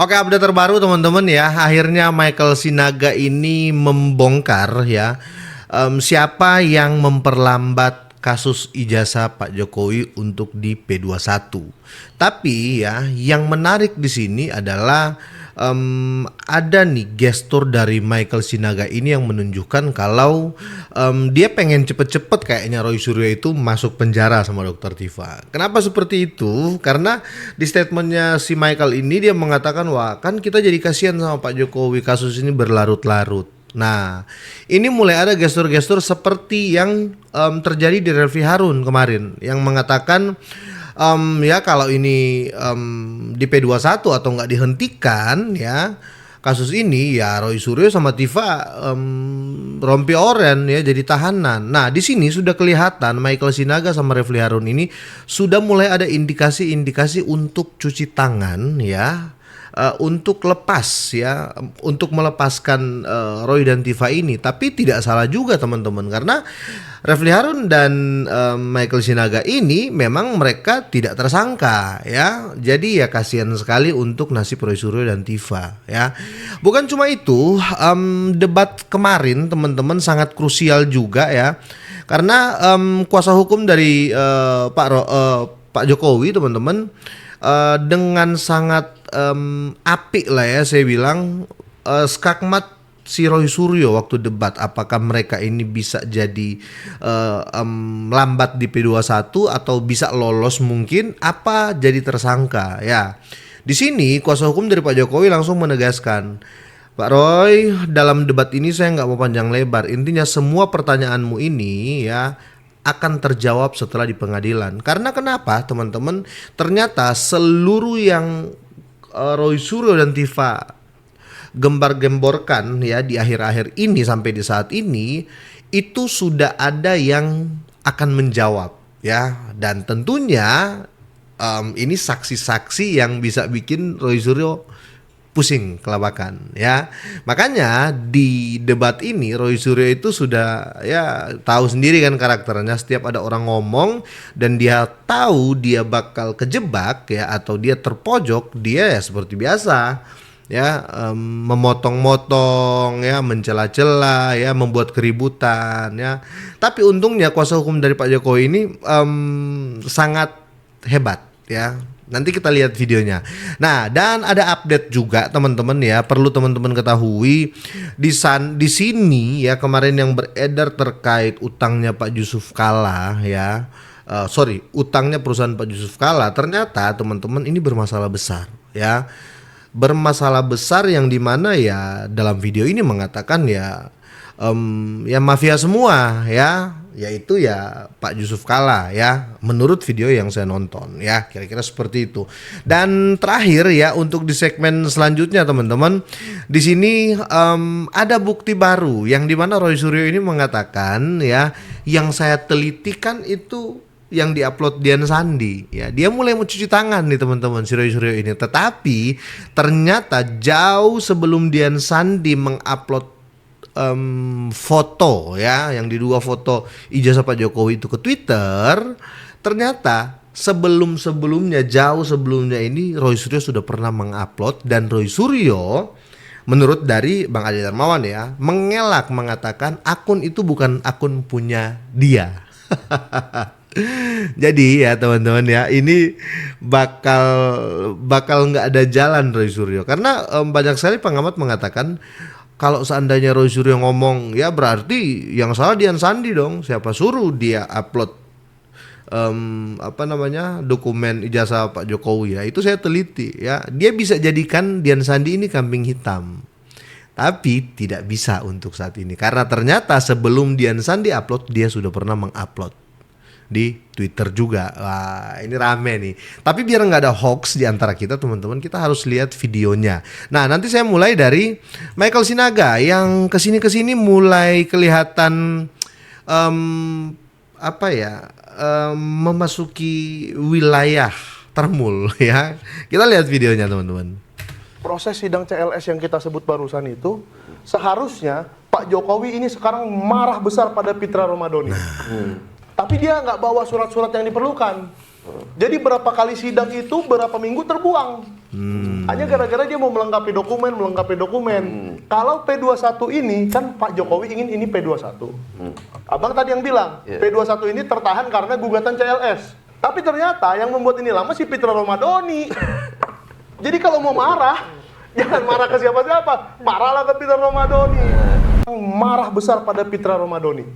Oke, update terbaru teman-teman ya. Akhirnya Michael Sinaga ini membongkar ya siapa yang memperlambat kasus ijazah Pak Jokowi untuk di P21. Tapi ya, yang menarik di sini adalah ada nih gestur dari Michael Sinaga ini yang menunjukkan kalau dia pengen cepet-cepet kayaknya Roy Suryo itu masuk penjara sama Dokter Tiva. Kenapa seperti itu? Karena di statementnya si Michael ini dia mengatakan, wah kan kita jadi kasihan sama Pak Jokowi, kasus ini berlarut-larut. Nah, ini mulai ada gestur-gestur seperti yang terjadi di Refli Harun kemarin yang mengatakan ya kalau ini di P21 atau nggak dihentikan ya kasus ini ya Roy Suryo sama Tiva rompi oren ya jadi tahanan. Nah, di sini sudah kelihatan Michael Sinaga sama Refli Harun ini sudah mulai ada indikasi-indikasi untuk cuci tangan ya. Untuk lepas ya, untuk melepaskan Roy dan Tiva ini. Tapi tidak salah juga teman-teman, karena Refli Harun dan Michael Sinaga ini memang mereka tidak tersangka ya. Jadi ya kasihan sekali untuk nasib Roy Suryo dan Tiva ya. Bukan cuma itu, debat kemarin teman-teman sangat krusial juga ya. Karena kuasa hukum dari Pak Jokowi teman-teman dengan sangat apik lah ya saya bilang skakmat si Roy Suryo waktu debat apakah mereka ini bisa jadi lambat di P21 atau bisa lolos mungkin apa jadi tersangka ya. Di sini kuasa hukum dari Pak Jokowi langsung menegaskan, Pak Roy, dalam debat ini saya nggak mau panjang lebar. Intinya semua pertanyaanmu ini ya akan terjawab setelah di pengadilan. Karena kenapa teman-teman? Ternyata seluruh yang Roy Suryo dan Tiva gembar-gemborkan ya di akhir-akhir ini sampai di saat ini itu sudah ada yang akan menjawab ya. Dan tentunya ini saksi-saksi yang bisa bikin Roy Suryo pusing kelabakan ya. Makanya di debat ini Roy Suryo itu sudah ya tahu sendiri kan karakternya, setiap ada orang ngomong dan dia tahu dia bakal kejebak ya atau dia terpojok, dia ya seperti biasa ya memotong-motong ya, mencela-cela ya, membuat keributan ya. Tapi untungnya kuasa hukum dari Pak Jokowi ini sangat hebat ya. Nanti kita lihat videonya. Nah, dan ada update juga teman-teman ya. Perlu teman-teman ketahui di sini ya kemarin yang beredar terkait utangnya Pak Yusuf Kalla ya. Utangnya perusahaan Pak Yusuf Kalla ternyata teman-teman ini bermasalah besar ya. Bermasalah besar yang dimana ya dalam video ini mengatakan ya ya mafia semua ya, yaitu ya Pak Yusuf Kalla ya, menurut video yang saya nonton ya, kira-kira seperti itu. Dan terakhir ya untuk di segmen selanjutnya teman-teman, di sini ada bukti baru yang dimana Roy Suryo ini mengatakan ya, yang saya telitikan itu yang diupload Dian Sandi ya, dia mulai mencuci tangan nih teman-teman si Roy Suryo ini. Tetapi ternyata jauh sebelum Dian Sandi mengupload foto ya, yang diduga foto ijazah Pak Jokowi itu ke Twitter, ternyata sebelumnya jauh sebelumnya ini Roy Suryo sudah pernah mengupload, dan Roy Suryo menurut dari Bang Adi Darmawan ya mengelak mengatakan akun itu bukan akun punya dia. Jadi ya teman-teman ya, ini bakal nggak ada jalan Roy Suryo, karena banyak sekali pengamat mengatakan kalau seandainya Roy Suryo ngomong ya berarti yang salah Dian Sandi dong. Siapa suruh dia upload dokumen ijazah Pak Jokowi ya. Itu saya teliti ya. Dia bisa jadikan Dian Sandi ini kambing hitam. Tapi tidak bisa untuk saat ini, karena ternyata sebelum Dian Sandi upload dia sudah pernah mengupload di Twitter juga. Wah, ini rame nih. Tapi biar nggak ada hoax di antara kita teman-teman, kita harus lihat videonya. Nah, nanti saya mulai dari Michael Sinaga yang kesini mulai kelihatan memasuki wilayah termul ya. Kita lihat videonya teman-teman. Proses sidang CLS yang kita sebut barusan itu seharusnya Pak Jokowi ini sekarang marah besar pada Pitra Ramadhani. Tapi dia nggak bawa surat-surat yang diperlukan. Jadi berapa kali sidang itu berapa minggu terbuang. Hanya gara-gara dia mau melengkapi dokumen. Kalau P21 ini kan Pak Jokowi ingin ini P21. Abang tadi yang bilang P21 ini tertahan karena gugatan CLS. Tapi ternyata yang membuat ini lama si Pitra Romadoni. Jadi kalau mau marah, jangan marah ke siapa-siapa, marahlah ke Pitra Romadoni. Marah besar pada Pitra Romadoni.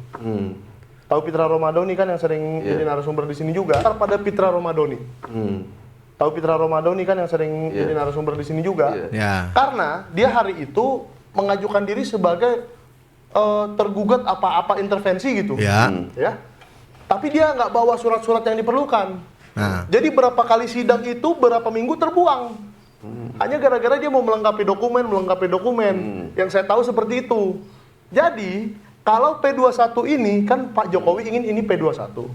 Tahu Pitra Romadoni kan yang sering jadi narasumber di sini juga. Pada Pitra Romadoni. Tahu Pitra Romadoni kan yang sering jadi narasumber di sini juga. Karena dia hari itu mengajukan diri sebagai tergugat apa-apa intervensi gitu. Ya. Tapi dia nggak bawa surat-surat yang diperlukan. Jadi berapa kali sidang itu berapa minggu terbuang. Hanya gara-gara dia mau melengkapi dokumen. Yang saya tahu seperti itu. Jadi kalau P21 ini kan Pak Jokowi ingin ini P21.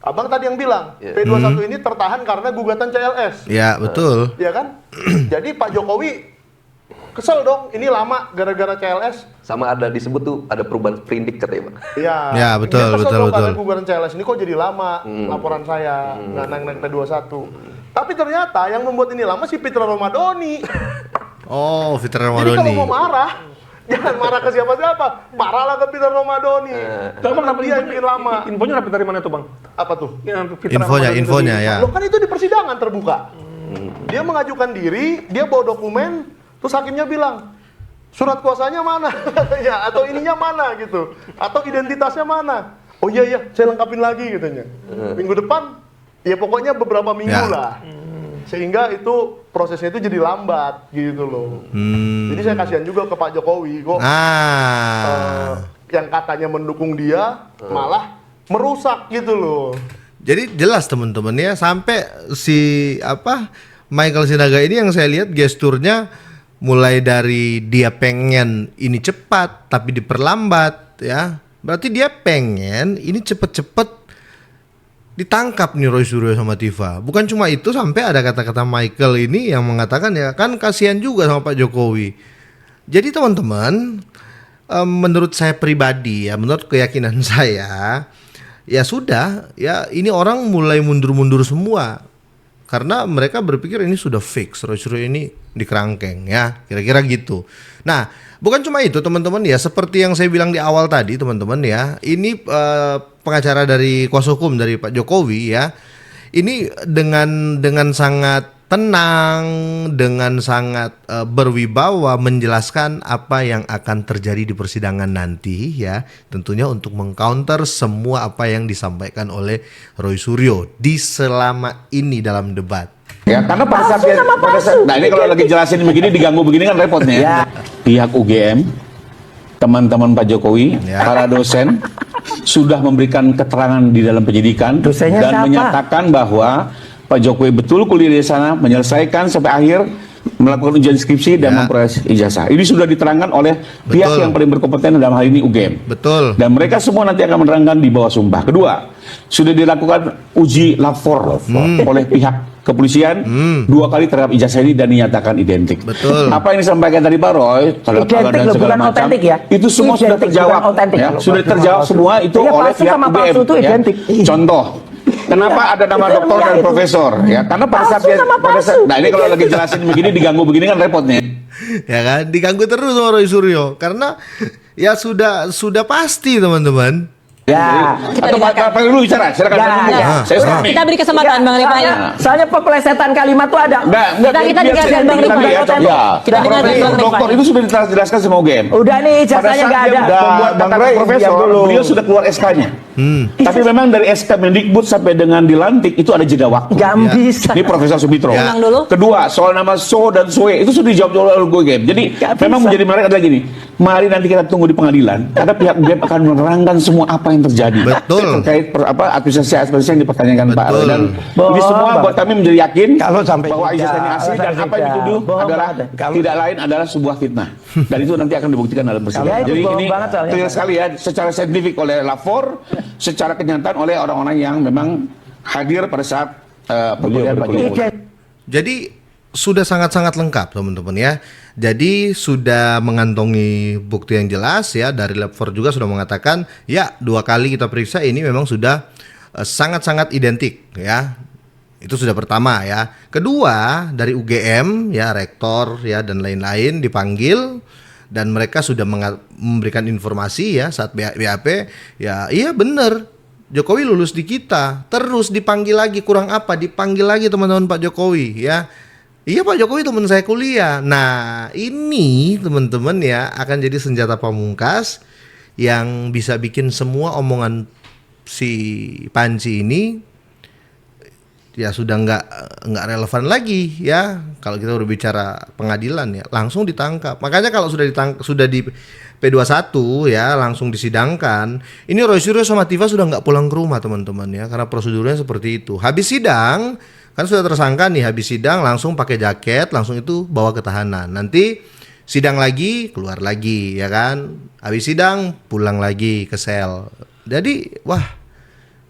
Abang tadi yang bilang P21 ini tertahan karena gugatan CLS. Ya, betul. Ya kan? Jadi Pak Jokowi kesel dong, ini lama gara-gara CLS. Sama ada disebut tuh ada perubahan sprindik katanya, Bang. Iya. Ya, betul, Dia kesel betul, dong betul. karena gugatan CLS ini kok jadi lama laporan saya, nggak naik P21. Tapi ternyata yang membuat ini lama si Pitra Romadoni. Oh, Pitra Jadi kalau Romadoni. mau marah, jangan marah ke siapa-siapa, marahlah ke Pitra Romadoni. Bang, Dia yang bikin lama. Infonya dapat dari mana tuh, Bang? Apa tuh? Infonya ya. Loh kan itu di persidangan terbuka. Dia mengajukan diri, dia bawa dokumen, terus hakimnya bilang, surat kuasanya mana? Ya, atau ininya mana gitu. Atau identitasnya mana? Oh iya, saya lengkapin lagi katanya. Minggu depan, ya pokoknya beberapa minggu lah. Sehingga itu prosesnya itu jadi lambat gitu loh. Jadi saya kasihan juga ke Pak Jokowi kok. Yang katanya mendukung dia malah merusak gitu loh. Jadi jelas teman-teman ya, sampai si Michael Sinaga ini yang saya lihat gesturnya mulai dari dia pengen ini cepat tapi diperlambat ya. Berarti dia pengen ini cepet-cepet ditangkap nih Roy Suryo sama Tifa. Bukan cuma itu, sampai ada kata-kata Michael ini yang mengatakan ya kan kasihan juga sama Pak Jokowi. Jadi teman-teman, menurut saya pribadi ya, menurut keyakinan saya, ya sudah ya ini orang mulai mundur-mundur semua. Karena mereka berpikir ini sudah fix, Roy Suryo ini dikerangkeng ya, kira-kira gitu. Nah, bukan cuma itu teman-teman ya, seperti yang saya bilang di awal tadi teman-teman ya, ini pengacara dari kuasa hukum dari Pak Jokowi ya, ini dengan sangat tenang, dengan sangat berwibawa menjelaskan apa yang akan terjadi di persidangan nanti ya, tentunya untuk mengcounter semua apa yang disampaikan oleh Roy Suryo di selama ini dalam debat. Ya, karena pada saat nah ini kalau lagi jelasin begini diganggu begini kan repotnya. Ya. Pihak UGM, teman-teman Pak Jokowi, para dosen sudah memberikan keterangan di dalam penyidikan dan menyatakan bahwa Pak Jokowi betul kuliah di sana, menyelesaikan sampai akhir, melakukan ujian skripsi dan memperoleh ijazah. Ini sudah diterangkan oleh pihak yang paling berkompeten dalam hal ini UGM. Betul. Dan mereka semua nanti akan menerangkan di bawah sumpah. Kedua, sudah dilakukan uji lapor oleh pihak kepolisian 2 kali terhadap ijazah ini dan dinyatakan identik. Betul. Apa yang disampaikan tadi Pak Roy, tanda tangan dan segala macam, itu semua sudah terjawab. Ya, sudah terjawab semua itu oleh pihak UGM. Ya. Contoh. Kenapa ada nama doktor dan profesor? Ya, karena pada saat nah ini kalau lagi jelasin begini diganggu begini kan repotnya. Ya kan, diganggu terus sama Roy Suryo karena ya sudah pasti teman-teman. Ya. Atau Pak dulu bicara, silakan. Saya stop nih. Kita beri kesempatan Bang Rifai. Soalnya pepelesetan kalimat tuh ada. Kita dengarkan Bang Rifai. Kita dengarkan Bang Rifai. Dokter itu sudah dijelaskan sama UGM. Udah nih ijazahnya nggak ada. Membuat Bang Profesor, beliau sudah keluar SK-nya. Tapi memang dari SK Mendikbud sampai dengan dilantik itu ada jeda waktu. Nggak bisa. Ini Profesor Subitro. Ulang dulu. Kedua, soal nama So dan Soe itu sudah dijawab oleh UGM. Jadi memang menjadi menarik adalah gini. Mari nanti kita tunggu di pengadilan karena pihak UGM akan menerangkan semua apa yang terjadi. Betul. Terkait administrasi yang dipertanyakan Pak Roy. Dan ini semua buat kami menjadi yakin bahwa ijazah ini asli dan apa yang dituduh adalah tidak lain adalah sebuah fitnah. Dan itu nanti akan dibuktikan dalam persidangan. Jadi ini clear sekali ya, secara saintifik oleh lapor, secara kenyataan oleh orang-orang yang memang hadir pada saat pemilihan Pak Jokowi. Jadi sudah sangat-sangat lengkap teman-teman ya. Jadi sudah mengantongi bukti yang jelas ya, dari Lab 4 juga sudah mengatakan ya 2 kali kita periksa ini memang sudah sangat-sangat identik ya. Itu sudah pertama ya. Kedua, dari UGM ya, rektor ya dan lain-lain dipanggil dan mereka sudah memberikan informasi ya saat BAP ya, iya benar. Jokowi lulus di kita, terus dipanggil lagi, kurang apa? Dipanggil lagi teman-teman Pak Jokowi ya. Iya Pak Jokowi teman saya kuliah. Nah ini teman-teman ya akan jadi senjata pamungkas yang bisa bikin semua omongan si Panji ini ya sudah nggak relevan lagi ya. Kalau kita berbicara pengadilan ya langsung ditangkap. Makanya kalau sudah di P21 ya langsung disidangkan. Ini Roy Suryo sama Tifa sudah nggak pulang ke rumah teman-teman ya, karena prosedurnya seperti itu. Habis sidang kan sudah tersangka nih, habis sidang langsung pakai jaket, langsung itu bawa ke tahanan. Nanti sidang lagi, keluar lagi ya kan. Habis sidang pulang lagi ke sel. Jadi wah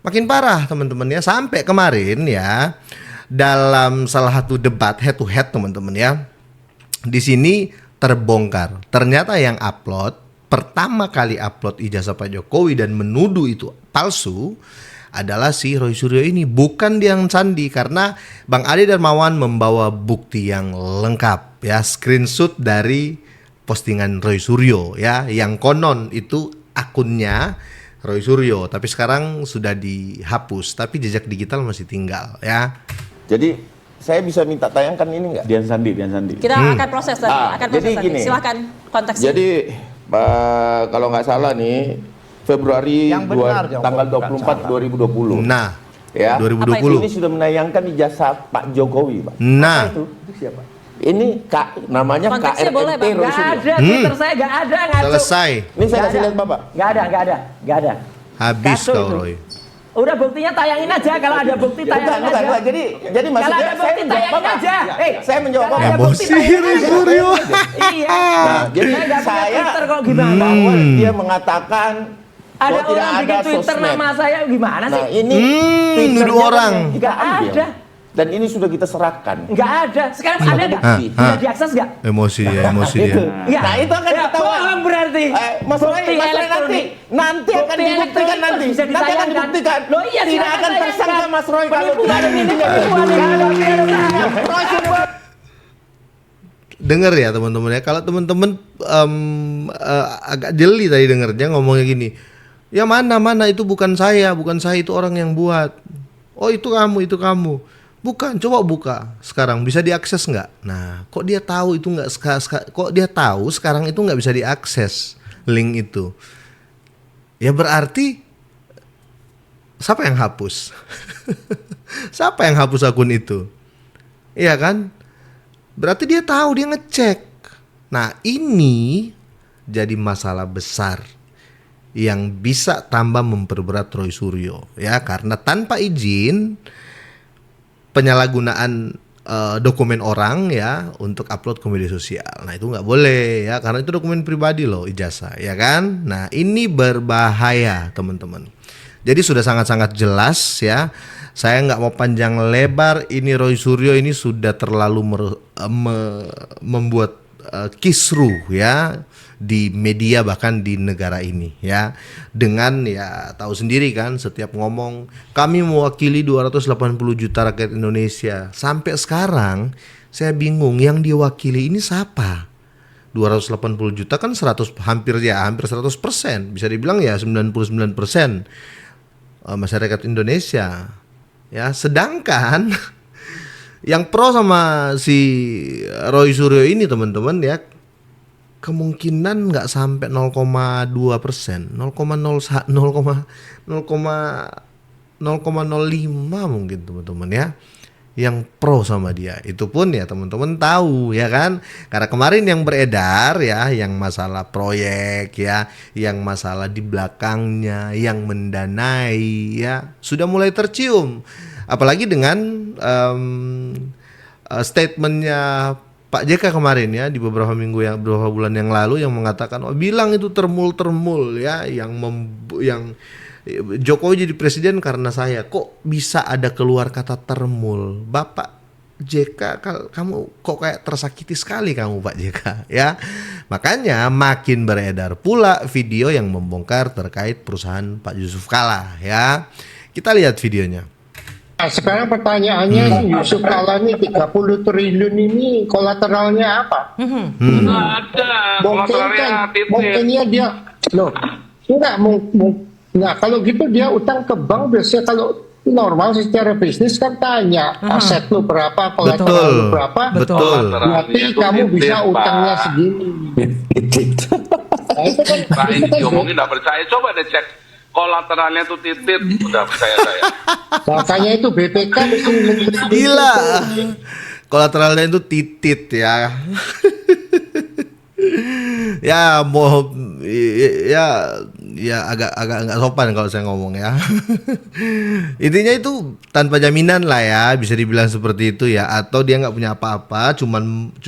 makin parah teman-teman ya. Sampai kemarin ya dalam salah satu debat head to head teman-teman ya, di sini terbongkar. Ternyata yang pertama kali upload ijazah Pak Jokowi dan menuduh itu palsu adalah si Roy Suryo ini, bukan Dian Sandi, karena Bang Ade Darmawan membawa bukti yang lengkap ya, screenshot dari postingan Roy Suryo ya, yang konon itu akunnya Roy Suryo, tapi sekarang sudah dihapus, tapi jejak digital masih tinggal ya. Jadi saya bisa minta tayangkan ini nggak? Dian Sandi. Kita akan proses tadi, jadi gini, silakan konteksnya. Jadi kalau nggak salah nih Februari tanggal 24 2020. Nah, ya. 2020. Ini sudah menayangkan ijazah Pak Jokowi, Pak. Nah, Apa itu siapa? Ini namanya Konteksnya boleh, KRMT Bang. Roy Nggak Suryo. ada, Twitter saya nggak ada, ngaco. selesai. Ini saya kasih lihat Bapak. Nggak ada. Habis Ngaco kau itu. Roy. Udah buktinya tayangin aja, kalau ada bukti tayangin aja. Bukan. Jadi Kalau maksudnya ada bukti menjawab tayangin Bapak. aja. Saya menjawab Kalau Bapak. ada bukti Emosi tayangin Roy aja. Suryo. Iya. Nah, jadi Saya nggak punya saya Twitter kok gimana? bahwa dia mengatakan Ada bahwa tidak orang bikin ada Twitter sosmed. nama saya gimana Nah, sih? ini nuduh Twitternya orang. yang kita Nggak ambil. ada. Dan ini sudah kita serahkan. Nggak ada. Sekarang ada nggak? Bisa diakses nggak? Emosi dia. Iya. Nah, itu akan Ya, ketahuan. bohong berarti. Mas Roy, Bukti nanti elektronik. akan Bukti dibuktikan elektronik nanti. bisa Nanti akan ditayangkan. dibuktikan. Loh iya, Tidak silakan akan tayangkan. tersangka Mas Roy kalau Penipuan tidak ini ada penipuan ini. Roy Suryo. Dengar ya teman-teman ya. Kalau teman-teman agak jeli tadi dengernya ngomongnya gini. Ya mana itu bukan saya itu orang yang buat. Oh itu kamu. Bukan, coba buka sekarang, bisa diakses nggak? Nah, kok dia tahu itu nggak? Kok dia tahu sekarang itu nggak bisa diakses link itu? Ya berarti siapa yang hapus? Siapa yang hapus akun itu? Iya kan? Berarti dia tahu, dia ngecek. Nah ini jadi masalah besar yang bisa tambah memperberat Roy Suryo ya, karena tanpa izin penyalahgunaan dokumen orang ya untuk upload ke media sosial. Nah itu nggak boleh ya, karena itu dokumen pribadi loh, ijazah ya kan. Nah ini berbahaya teman-teman. Jadi sudah sangat-sangat jelas ya. Saya nggak mau panjang lebar. Ini Roy Suryo ini sudah terlalu membuat kisruh ya di media, bahkan di negara ini ya, dengan ya tahu sendiri kan, setiap ngomong kami mewakili 280 juta rakyat Indonesia. Sampai sekarang saya bingung yang diwakili ini siapa. 280 juta kan hampir 100%, bisa dibilang ya 99% masyarakat Indonesia ya. Sedangkan yang pro sama si Roy Suryo ini teman-teman ya, kemungkinan nggak sampai 0,2%, 0,05 mungkin teman-teman ya, yang pro sama dia. Itu pun ya teman-teman tahu ya kan, karena kemarin yang beredar ya, yang masalah proyek ya, yang masalah di belakangnya, yang mendanai ya, sudah mulai tercium. Apalagi dengan statementnya Pak JK kemarin ya, di beberapa bulan yang lalu, yang mengatakan bilang itu termul ya, yang Jokowi jadi presiden karena saya. Kok bisa ada keluar kata termul? Bapak JK, kamu kok kayak tersakiti sekali kamu Pak JK ya. Makanya makin beredar pula video yang membongkar terkait perusahaan Pak Yusuf Kalla ya. Kita lihat videonya. Nah, sekarang pertanyaannya Yusuf Kala nih 30 triliun ini kolateralnya apa? Nggak ada. Kolateralnya Mungkinnya dia loh. Enggak nah kalau gitu dia utang ke bank biasanya kalau normal secara bisnis kan tanya aset lu berapa, kolateral lu berapa. Betul. Berarti kamu bisa utangnya segini. Nah, itu kan Pak, ini diomongin nggak percaya. Coba deh cek kolateralnya tuh titit. Udah percaya saya. makanya itu BPK mesti Gila. Kolateralnya itu titit ya. Ya mau ya agak nggak sopan kalau saya ngomong ya. Intinya itu tanpa jaminan lah ya, bisa dibilang seperti itu ya. Atau dia nggak punya apa-apa, cuman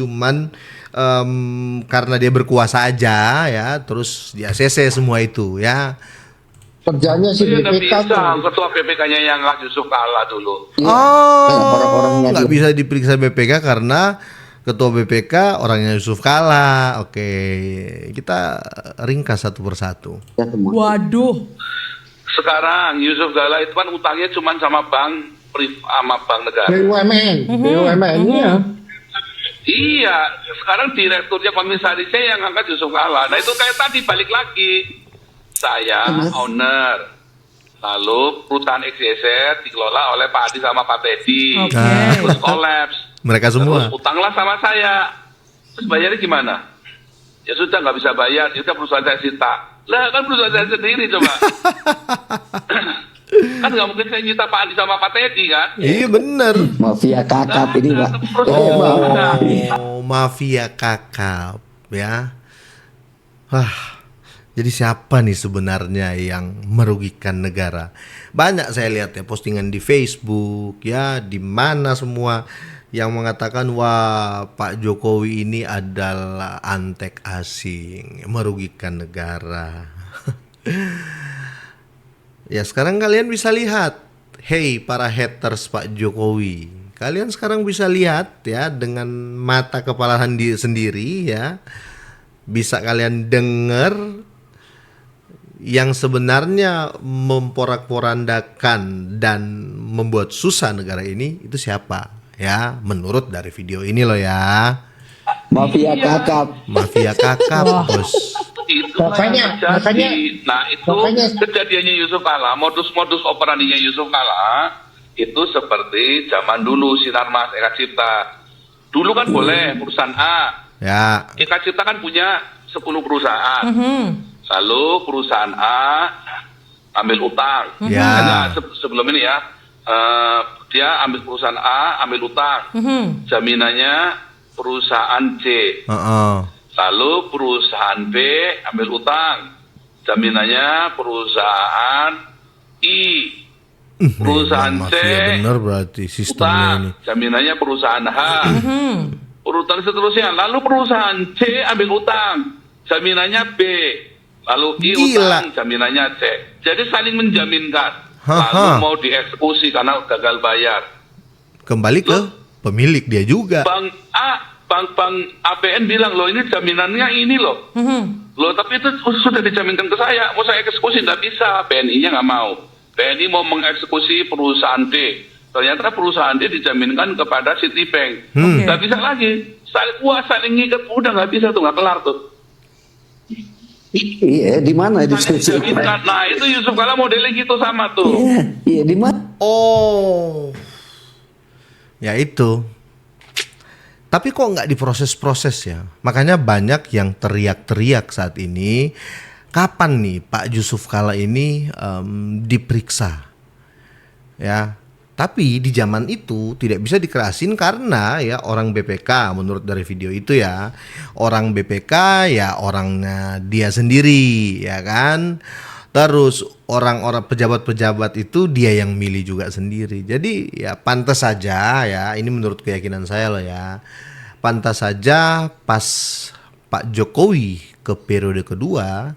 karena dia berkuasa aja ya, terus di ACC semua itu ya. kerjanya si Iya, nggak BPK bisa. tuh. Ketua BPK-nya yang nggak Yusuf Kala dulu. Oh, nggak bisa diperiksa BPK karena ketua BPK orangnya Yusuf Kala. Oke, kita ringkas satu persatu. Waduh. Sekarang Yusuf Kala itu kan utangnya cuma sama bank negara. BUMN, iya. Iya, sekarang direkturnya komisarisnya yang angkat Yusuf Kala. Nah itu kayak tadi balik lagi. Saya owner. Lalu perusahaan XYZ dikelola oleh Pak Adi sama Pak Teddy. Terus kolaps. Mereka semua. Terus utanglah sama saya. Terus bayarnya gimana? Ya sudah nggak bisa bayar. Ya udah perusahaan saya sita. Lah kan perusahaan saya sendiri coba. Kan nggak mungkin saya nyita Pak Adi sama Pak Teddy kan? Iya bener. Mafia kakap ini, Pak. Oh, mafia kakap ya. Wah, jadi siapa nih sebenarnya yang merugikan negara? Banyak saya lihat ya postingan di Facebook ya, di mana semua yang mengatakan wah Pak Jokowi ini adalah antek asing, merugikan negara. Ya sekarang kalian bisa lihat, hey para haters Pak Jokowi, kalian sekarang bisa lihat ya dengan mata kepala sendiri ya, bisa kalian dengar yang sebenarnya memporak-porandakan dan membuat susah negara ini itu siapa ya, menurut dari video ini loh ya. Mafia kakap. Mafia kakap bos. Makanya, nah itu kejadiannya Yusuf Kala, modus-modus operandinya Yusuf Kala itu seperti zaman dulu Sinarmas Eka Cipta. Dulu kan boleh perusahaan A. Ya. Eka Cipta kan punya 10 perusahaan. Lalu perusahaan A ambil utang. Ya. Nah, sebelum ini ya, dia ambil perusahaan A, ambil utang. Jaminannya perusahaan C. Lalu perusahaan B ambil utang. Jaminannya perusahaan I. Perusahaan C bener berarti sistemnya ini. Jaminannya perusahaan H. Urutan seterusnya. Lalu perusahaan C ambil utang. Jaminannya B. Lalu I utang, jaminannya C. Jadi saling menjaminkan. Lalu mau dieksekusi karena gagal bayar. Kembali ke pemilik dia juga. Bank APN bilang, loh ini jaminannya ini loh. Loh tapi itu sudah dijaminkan ke saya. Mau saya eksekusi nggak bisa. BNI-nya nggak mau. BNI mau mengeksekusi perusahaan D. Ternyata perusahaan D dijaminkan kepada Citibank. Nggak bisa lagi. Saling ngikat. Udah nggak bisa tuh, nggak kelar tuh. Iya, di mana diskusi? Nah, itu Yusuf Kala modelnya gitu sama tuh. Iya, di mana? Oh. Ya itu. Tapi kok nggak diproses-proses ya? Makanya banyak yang teriak-teriak saat ini. Kapan nih Pak Yusuf Kala ini diperiksa? Ya. Tapi di zaman itu tidak bisa dikerasin karena ya orang BPK menurut dari video itu ya. Orang BPK ya orangnya dia sendiri ya kan. Terus orang-orang pejabat-pejabat itu dia yang milih juga sendiri. Jadi ya pantas saja ya, ini menurut keyakinan saya loh ya. Pantas saja pas Pak Jokowi ke periode kedua,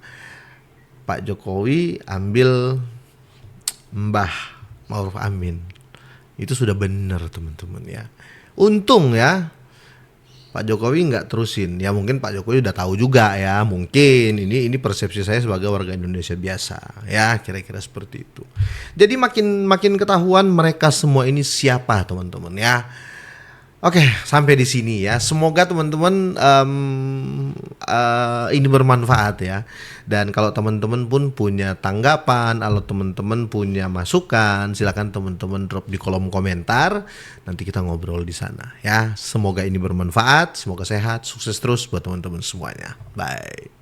Pak Jokowi ambil Mbah Ma'ruf Amin. Itu sudah benar teman-teman ya. Untung ya Pak Jokowi nggak terusin. Ya mungkin Pak Jokowi udah tahu juga ya. Mungkin ini persepsi saya sebagai warga Indonesia biasa. Ya kira-kira seperti itu. Jadi makin ketahuan mereka semua ini siapa teman-teman ya. Oke, sampai di sini ya. Semoga teman-teman ini bermanfaat ya. Dan kalau teman-teman pun punya tanggapan, kalau teman-teman punya masukan, silakan teman-teman drop di kolom komentar. Nanti kita ngobrol di sana ya. Semoga ini bermanfaat, semoga sehat, sukses terus buat teman-teman semuanya. Bye.